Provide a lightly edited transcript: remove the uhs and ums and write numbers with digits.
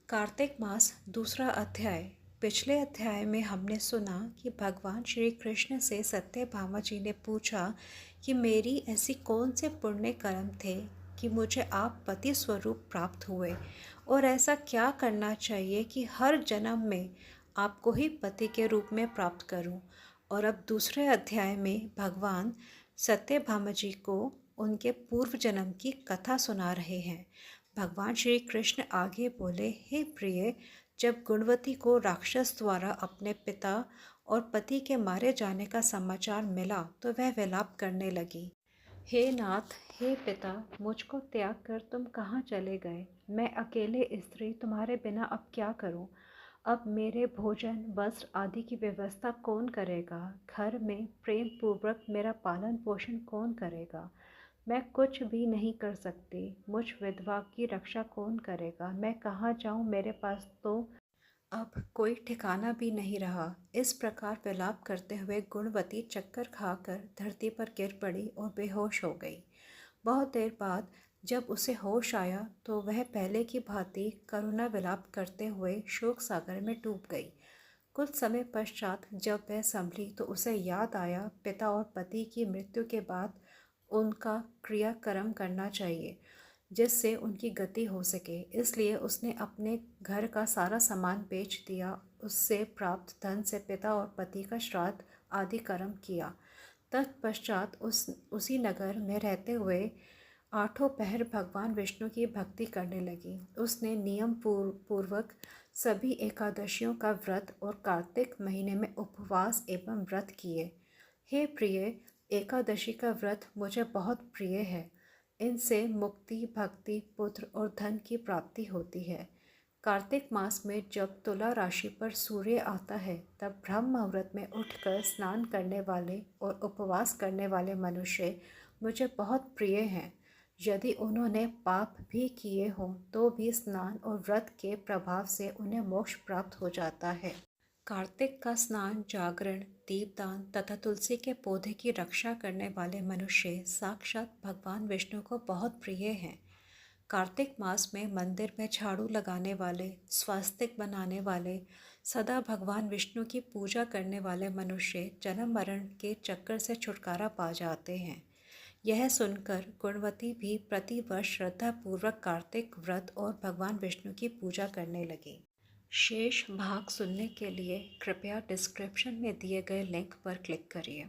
कार्तिक मास दूसरा अध्याय। पिछले अध्याय में हमने सुना कि भगवान श्री कृष्ण से सत्यभामा जी ने पूछा कि मेरी ऐसी कौन से पुण्य कर्म थे कि मुझे आप पति स्वरूप प्राप्त हुए, और ऐसा क्या करना चाहिए कि हर जन्म में आपको ही पति के रूप में प्राप्त करूं। और अब दूसरे अध्याय में भगवान सत्यभामा जी को उनके पूर्व जन्म की कथा सुना रहे हैं। भगवान श्री कृष्ण आगे बोले, हे प्रिय, जब गुणवती को राक्षस द्वारा अपने पिता और पति के मारे जाने का समाचार मिला तो वह विलाप करने लगी। हे नाथ, हे पिता, मुझको त्याग कर तुम कहाँ चले गए? मैं अकेले स्त्री तुम्हारे बिना अब क्या करूं? अब मेरे भोजन वस्त्र आदि की व्यवस्था कौन करेगा? घर में प्रेम पूर्वक मेरा पालन पोषण कौन करेगा? मैं कुछ भी नहीं कर सकती। मुझ विधवा की रक्षा कौन करेगा? मैं कहाँ जाऊँ? मेरे पास तो अब कोई ठिकाना भी नहीं रहा। इस प्रकार विलाप करते हुए गुणवती चक्कर खाकर धरती पर गिर पड़ी और बेहोश हो गई। बहुत देर बाद जब उसे होश आया तो वह पहले की भांति करुणा विलाप करते हुए शोक सागर में डूब गई। कुछ समय पश्चात जब वह संभली तो उसे याद आया, पिता और पति की मृत्यु के बाद उनका क्रियाकर्म करना चाहिए जिससे उनकी गति हो सके। इसलिए उसने अपने घर का सारा सामान बेच दिया। उससे प्राप्त धन से पिता और पति का श्राद्ध आदि कर्म किया। तत्पश्चात उसी नगर में रहते हुए आठों पहर भगवान विष्णु की भक्ति करने लगी। उसने नियम पूर्वक सभी एकादशियों का व्रत और कार्तिक महीने में उपवास एवं व्रत किए। हे प्रिय, एकादशी का व्रत मुझे बहुत प्रिय है। इनसे मुक्ति, भक्ति, पुत्र और धन की प्राप्ति होती है। कार्तिक मास में जब तुला राशि पर सूर्य आता है तब ब्रह्म मुहूर्त में उठकर स्नान करने वाले और उपवास करने वाले मनुष्य मुझे बहुत प्रिय हैं। यदि उन्होंने पाप भी किए हों तो भी स्नान और व्रत के प्रभाव से उन्हें मोक्ष प्राप्त हो जाता है। कार्तिक का स्नान, जागरण, दीपदान तथा तुलसी के पौधे की रक्षा करने वाले मनुष्य साक्षात भगवान विष्णु को बहुत प्रिय हैं। कार्तिक मास में मंदिर में झाड़ू लगाने वाले, स्वास्तिक बनाने वाले, सदा भगवान विष्णु की पूजा करने वाले मनुष्य जन्म मरण के चक्कर से छुटकारा पा जाते हैं। यह सुनकर गुणवती भी प्रतिवर्ष श्रद्धापूर्वक कार्तिक व्रत और भगवान विष्णु की पूजा करने लगी। शेष भाग सुनने के लिए कृपया डिस्क्रिप्शन में दिए गए लिंक पर क्लिक करिए।